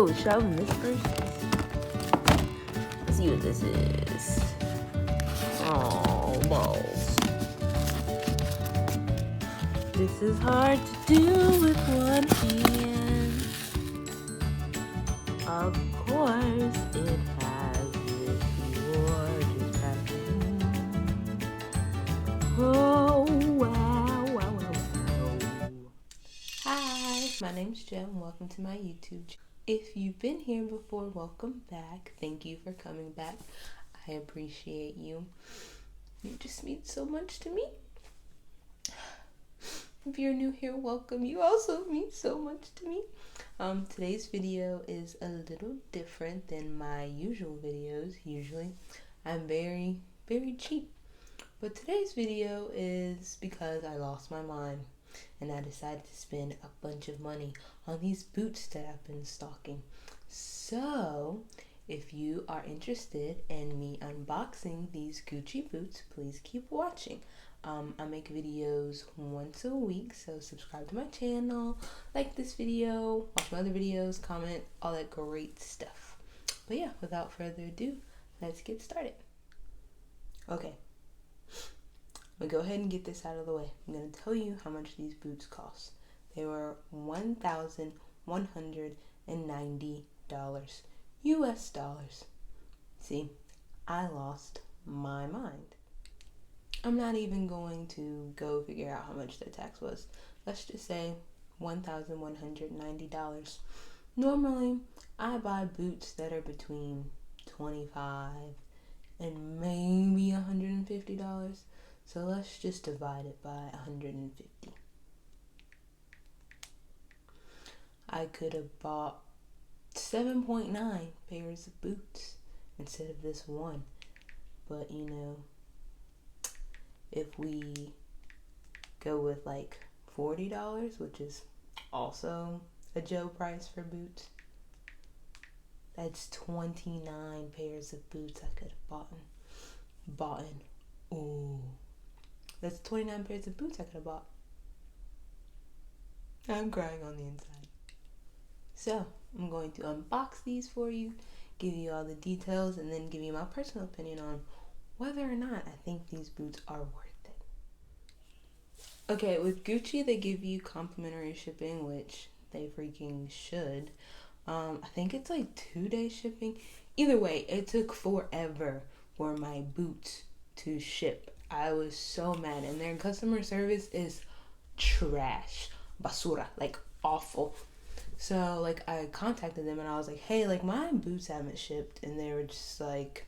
Oh, should I open this first? Let's see what this is. Oh, balls. This is hard to do with one hand. Of course, it has this gorgeous pattern. Oh, wow, wow, wow, wow. Hi, my name's Jem. Welcome to my YouTube channel. If you've been here before, welcome back. Thank you for coming back. I appreciate you. You just mean so much to me. If you're new here, welcome. You also mean so much to me. Today's video is a little different than my usual videos. Usually, I'm very, very cheap. But today's video is because I lost my mind and I decided to spend a bunch of money on these boots that I've been stalking. So, if you are interested in me unboxing these Gucci boots, please keep watching. I make videos once a week, so subscribe to my channel, like this video, watch my other videos, comment, all that great stuff. But yeah, without further ado, let's get started. Okay, I'm gonna go ahead and get this out of the way. I'm gonna tell you how much these boots cost. They were $1,190 US dollars. See, I lost my mind. I'm not even going to go figure out how much the tax was. Let's just say $1,190. Normally, I buy boots that are between $25 and maybe $150. So let's just divide it by 150. I could have bought 7.9 pairs of boots instead of this one. But you know, if we go with like $40, which is also a Joe price for boots, that's 29 pairs of boots I could have bought. Ooh, that's 29 pairs of boots I could have bought. I'm crying on the inside. So I'm going to unbox these for you, give you all the details, and then give you my personal opinion on whether or not I think these boots are worth it. Okay, with Gucci, they give you complimentary shipping, which they freaking should. I think it's like 2-day shipping. Either way, it took forever for my boots to ship. I was so mad, and their customer service is trash. Basura, like awful. So like I contacted them and I was like, hey, like my boots haven't shipped, and they were just like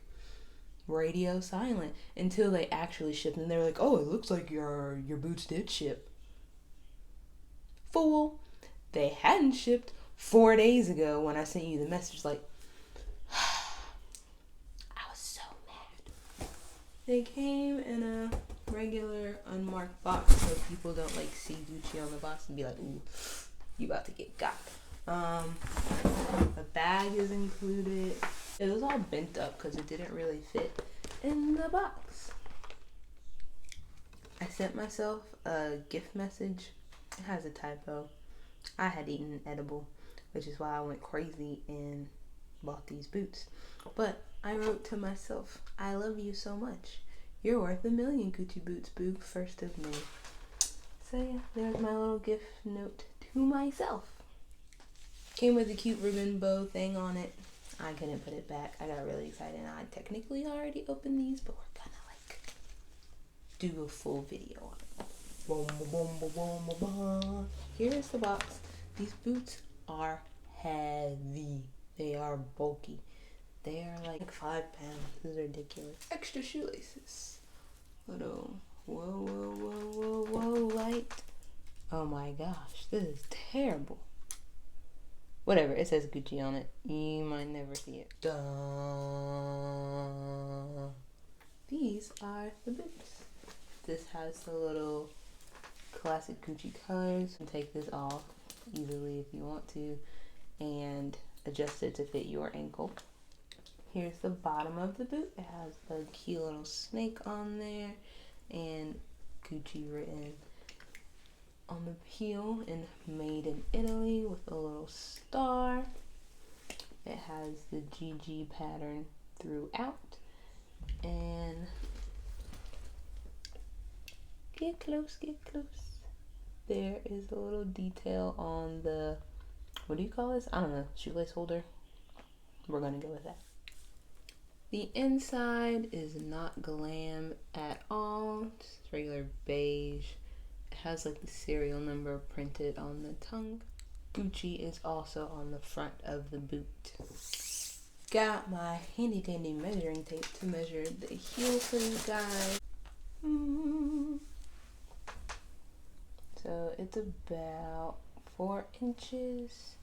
radio silent until they actually shipped, and they were like, oh, it looks like your boots did ship. Fool, they hadn't shipped 4 days ago when I sent you the message. Like, I was so mad. They came in a regular unmarked box, so people don't like see Gucci on the box and be like, ooh, you about to get got. The bag is included. It was all bent up because it didn't really fit in the box. I sent myself a gift message. It has a typo. I had eaten an edible, which is why I went crazy and bought these boots. But I wrote to myself, I love you so much. You're worth 1,000,000 Gucci boots, boo, 1st of May. So yeah, there's my little gift note to myself. Came with a cute ribbon bow thing on it. I couldn't put it back. I got really excited. I technically already opened these, but we're gonna like do a full video on it. Boom, boom, boom, boom, boom. Here's the box. These boots are heavy. They are bulky. They are like 5 pounds. This is ridiculous. Extra shoelaces. Little whoa light. Oh my gosh, this is terrible. Whatever, it says Gucci on it. You might never see it. Duh. These are the boots. This has the little classic Gucci colors. You can take this off easily if you want to and adjust it to fit your ankle. Here's the bottom of the boot. It has a cute little snake on there and Gucci written on the heel and made in Italy with a little star. It has the GG pattern throughout. And get close, get close. There is a little detail on the, what do you call this? I don't know, shoelace holder. We're gonna go with that. The inside is not glam at all, just regular beige. It has like the serial number printed on the tongue. Gucci is also on the front of the boot. Got my handy dandy measuring tape to measure the heel for you guys. So it's about 4 inches.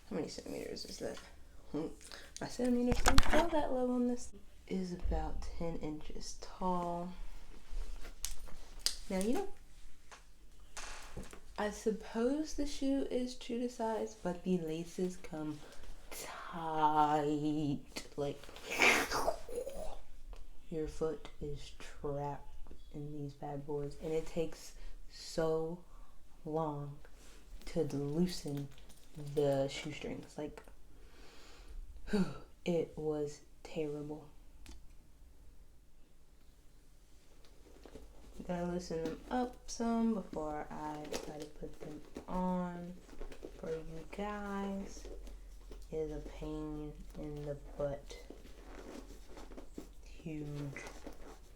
How many centimeters is that? My centimeters don't go that low on this. Is about 10 inches tall. Now, you know, I suppose the shoe is true to size, but the laces come tight. Like, your foot is trapped in these bad boys, and it takes so long to loosen the shoestrings. Like, it was terrible. Gotta loosen them up some before I try to put them on for you guys. It is a pain in the butt. Huge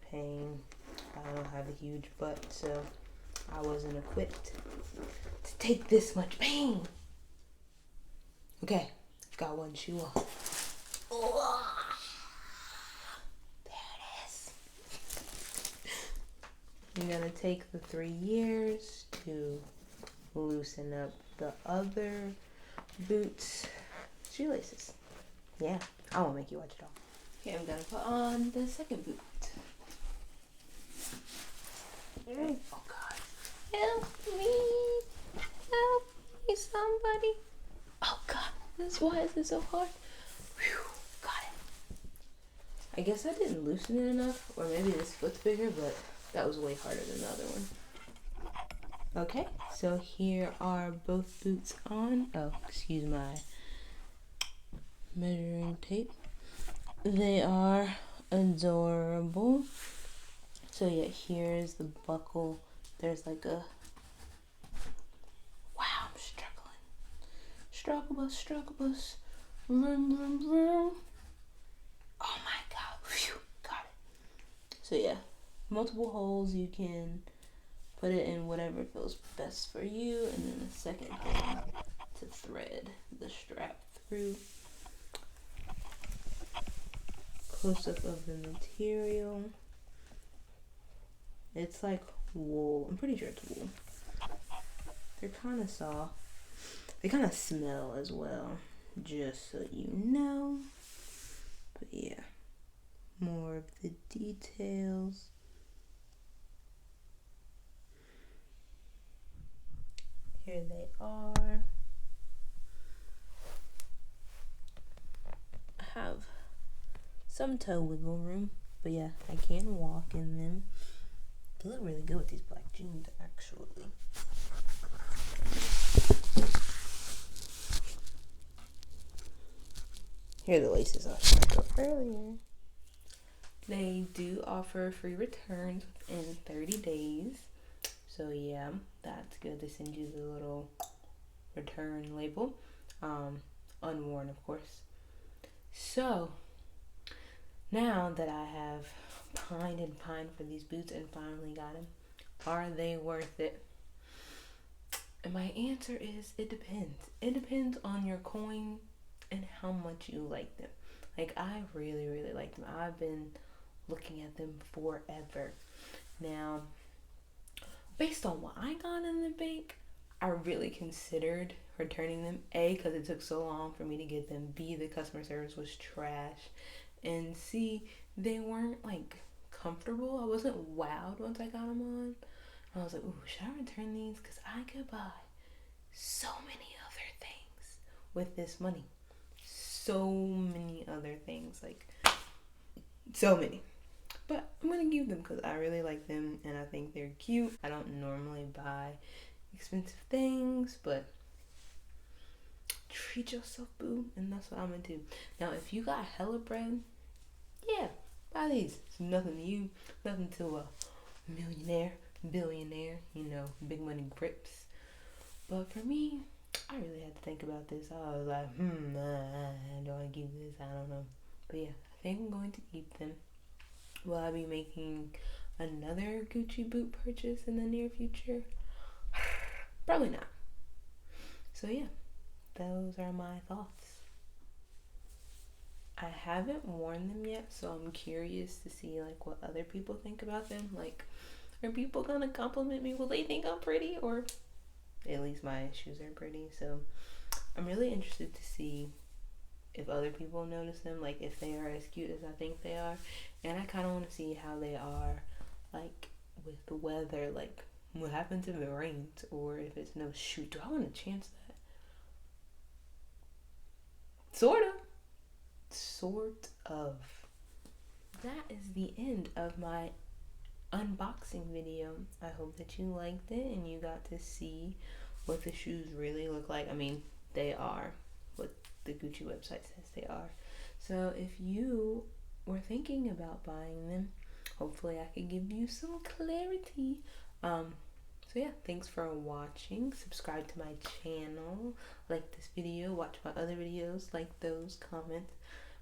pain. I don't have a huge butt, so I wasn't equipped to take this much pain. Okay, I've got one shoe on. There it is. You're gonna take the 3 years to loosen up the other boots shoelaces. Yeah, I won't make you watch it all. Okay, I'm gonna put on the second boot. Oh God, help me, somebody. Oh God, why is this so hard? Whew, got it. I guess I didn't loosen it enough, or maybe this foot's bigger, but that was way harder than the other one. Okay, so here are both boots on. Oh, excuse my measuring tape. They are adorable. So yeah, here's the buckle. There's like a, wow, I'm struggling. Struggle bus. Vroom, vroom, vroom. Oh my God, whew, got it. So yeah, multiple holes. You can put it in whatever feels best for you, and then the second hole to thread the strap through. Close-up of the material. It's like wool. I'm pretty sure it's wool. They're kind of soft. They kind of smell as well, just so you know. But yeah, more of the details. Here they are. I have some toe wiggle room, but yeah, I can walk in them. They look really good with these black jeans, actually. Here are the laces I was talking about earlier. They do offer free returns within 30 days. So yeah, that's good. They send you the little return label. Unworn, of course. So, now that I have pined for these boots and finally got them, are they worth it? And my answer is, it depends. It depends on your coin and how much you like them. Like, I really, really like them. I've been looking at them forever. Now, based on what I got in the bank, I really considered returning them. A, because it took so long for me to get them. B, the customer service was trash. And C, they weren't like comfortable. I wasn't wowed once I got them on. I was like, ooh, should I return these? Because I could buy so many other things with this money. So many other things. Like, so many. But I'm going to give them because I really like them and I think they're cute. I don't normally buy expensive things, but treat yourself, boo. And that's what I'm gonna do. Now, if you got hella bread, yeah, buy these. It's nothing to you, nothing to a millionaire, billionaire, big money grips. But for me, I really had to think about this. I was like, do I keep this? I don't know. But yeah, I think I'm going to keep them. Will I be making another Gucci boot purchase in the near future? Probably not. So yeah, those are my thoughts. I haven't worn them yet, so I'm curious to see like what other people think about them. Like, are people gonna compliment me? Will they think I'm pretty? Or at least my shoes are pretty. So I'm really interested to see if other people notice them, like if they are as cute as I think they are. And I kind of want to see how they are like with the weather, like what happens if it rains, or if it's no shoot. Do I want to chance that? Sort of. That is the end of my unboxing video. I hope that you liked it and you got to see what the shoes really look like. I mean, they are what the Gucci website says they are. So if you were thinking about buying them, hopefully I could give you some clarity. So yeah, thanks for watching. Subscribe to my channel, like this video, watch my other videos, like those, comment.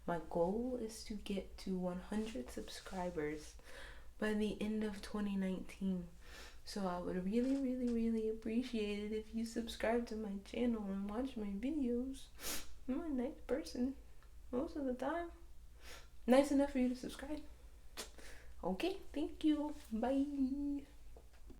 My goal is to get to 100 subscribers by the end of 2019. So I would really, really, really appreciate it if you subscribe to my channel and watch my videos. I'm a nice person most of the time. Nice enough for you to subscribe. Okay, thank you. Bye.